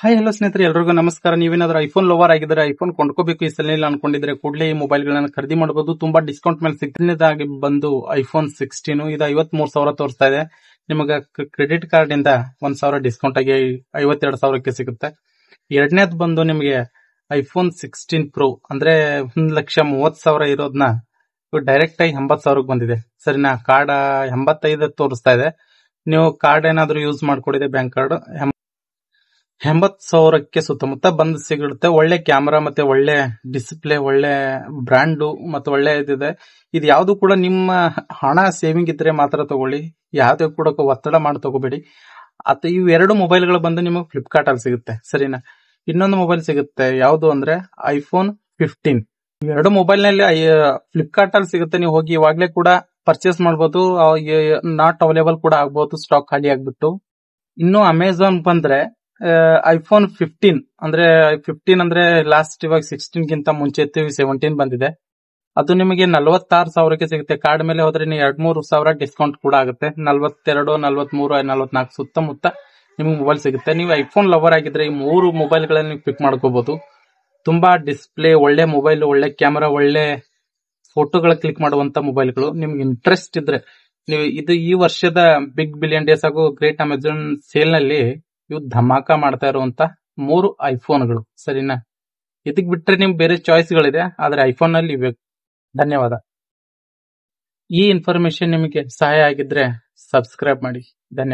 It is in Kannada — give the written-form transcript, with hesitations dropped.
ಹಾಯ್ ಹಲೋ ಸ್ನೇಹಿತರೆ, ಎಲ್ರಿಗೂ ನಮಸ್ಕಾರ. ನೀವೇನಾದ್ರೂ ಐಫೋನ್ ಲವರ್ ಆಗಿದ್ರೆ, ಐಫೋನ್ ಕೊಂಡ್ಕೋಬೇಕು ಈ ಸಲ ಅನ್ಕೊಂಡಿದ್ರೆ ಕೂಡಲೇ ಈ ಮೊಬೈಲ್ ಗಳನ್ನ ಖರೀದಿ ಮಾಡಬಹುದು. ತುಂಬಾ ಡಿಸ್ಕೌಂಟ್ ಮೇಲೆ ಸಿಗ್ತಿದ್ದಾಗಿ ಬಂದು ಐಫೋನ್ 16 ಇದು 53,000 ತೋರಿಸ್ತಾ ಇದೆ. ನಿಮಗೆ ಕ್ರೆಡಿಟ್ ಕಾರ್ಡ್ ಇಂದ 1,000 ಡಿಸ್ಕೌಂಟ್ ಆಗಿ 52,000ಕ್ಕೆ ಸಿಗುತ್ತೆ. ಎರಡನೇದು ಬಂದು ನಿಮಗೆ ಐಫೋನ್ 16 ಪ್ರೋ ಅಂದ್ರೆ 1,30,000 ಇರೋದನ್ನ ಡೈರೆಕ್ಟ್ ಆಗಿ 80,000ಕ್ಕೆ ಬಂದಿದೆ. ಸರಿನಾ? ಕಾರ್ಡ್ 85 ತೋರಿಸ್ತಾ ಇದೆ. ನೀವು ಕಾರ್ಡ್ ಏನಾದ್ರೂ ಯೂಸ್ ಮಾಡ್ಕೊಂಡಿದೆ, ಬ್ಯಾಂಕ್ ಕಾರ್ಡ್ 80,000ಕ್ಕೆ ಸುತ್ತಮುತ್ತ ಬಂದು ಸಿಗುತ್ತೆ. ಒಳ್ಳೆ ಕ್ಯಾಮೆರಾ ಮತ್ತೆ ಒಳ್ಳೆ ಡಿಸ್ಪ್ಲೇ, ಒಳ್ಳೆ ಬ್ರ್ಯಾಂಡು ಮತ್ತೆ ಒಳ್ಳೆ ಇದಿದೆ. ಇದು ಯಾವ್ದು ಕೂಡ ನಿಮ್ಮ ಹಣ ಸೇವಿಂಗ್ ಇದ್ರೆ ಮಾತ್ರ ತಗೊಳ್ಳಿ, ಯಾವ್ದು ಕೂಡ ಒತ್ತಡ ಮಾಡಿ ತಗೋಬೇಡಿ. ಇವು ಎರಡು ಮೊಬೈಲ್ಗಳು ಬಂದು ನಿಮಗೆ ಫ್ಲಿಪ್ಕಾರ್ಟ್ ಅಲ್ಲಿ ಸಿಗುತ್ತೆ. ಸರಿನಾ? ಇನ್ನೊಂದು ಮೊಬೈಲ್ ಸಿಗುತ್ತೆ, ಯಾವ್ದು ಅಂದ್ರೆ ಐಫೋನ್ 15. ಎರಡು ಮೊಬೈಲ್ ನಲ್ಲಿ ಫ್ಲಿಪ್ಕಾರ್ಟ್ ಅಲ್ಲಿ ಸಿಗುತ್ತೆ. ನೀವು ಹೋಗಿ ಇವಾಗ್ಲೇ ಕೂಡ ಪರ್ಚೇಸ್ ಮಾಡಬಹುದು. ನಾಟ್ ಅವೈಲೇಬಲ್ ಕೂಡ ಆಗ್ಬಹುದು, ಸ್ಟಾಕ್ ಖಾಲಿ ಆಗ್ಬಿಟ್ಟು. ಇನ್ನು ಅಮೆಝಾನ್ ಬಂದ್ರೆ ಐಫೋನ್ 15 ಅಂದ್ರೆ ಲಾಸ್ಟ್ ಇವಾಗ 16 ಗಿಂತ ಮುಂಚೆ ಇತ್ತು, 17 ಬಂದಿದೆ. ಅದು ನಿಮಗೆ 46,000ಕ್ಕೆ ಸಿಗುತ್ತೆ. ಕಾರ್ಡ್ ಮೇಲೆ ಹೋದ್ರೆ ನೀವು 2-3,000 ಡಿಸ್ಕೌಂಟ್ ಕೂಡ ಆಗುತ್ತೆ. 42, 43, 44 ಸುತ್ತಮುತ್ತ ನಿಮ್ಗೆ ಮೊಬೈಲ್ ಸಿಗುತ್ತೆ. ನೀವು ಐಫೋನ್ ಲವರ್ ಆಗಿದ್ರೆ ಈ 3 ಮೊಬೈಲ್ ಗಳನ್ನ ನೀವು ಪಿಕ್ ಮಾಡ್ಕೋಬಹುದು. ತುಂಬಾ ಡಿಸ್ಪ್ಲೇ, ಒಳ್ಳೆ ಮೊಬೈಲ್, ಒಳ್ಳೆ ಕ್ಯಾಮೆರಾ, ಒಳ್ಳೆ ಫೋಟೋಗಳ ಕ್ಲಿಕ್ ಮಾಡುವಂತ ಮೊಬೈಲ್ಗಳು. ನಿಮ್ಗೆ ಇಂಟ್ರೆಸ್ಟ್ ಇದ್ರೆ ನೀವು ಇದು ಈ ವರ್ಷದ ಬಿಗ್ ಬಿಲಿಯನ್ ಡೇಸ್ ಹಾಗೂ ಗ್ರೇಟ್ ಅಮೆಝಾನ್ ಸೇಲ್ ನಲ್ಲಿ ಇವು ಧಮಾಕ ಮಾಡ್ತಾ ಇರುವಂತ 3 ಐಫೋನ್ಗಳು. ಸರಿನಾ? ಇದಕ್ ಬಿಟ್ರೆ ನಿಮ್ಗೆ ಬೇರೆ ಚಾಯ್ಸ್ ಗಳಿದೆ, ಆದ್ರೆ ಐಫೋನ್ ನಲ್ಲಿ ಇವೆ. ಧನ್ಯವಾದ. ಈ ಇನ್ಫಾರ್ಮೇಶನ್ ನಿಮಗೆ ಸಹಾಯ ಆಗಿದ್ರೆ ಸಬ್ಸ್ಕ್ರೈಬ್ ಮಾಡಿ. ಧನ್ಯವಾದ.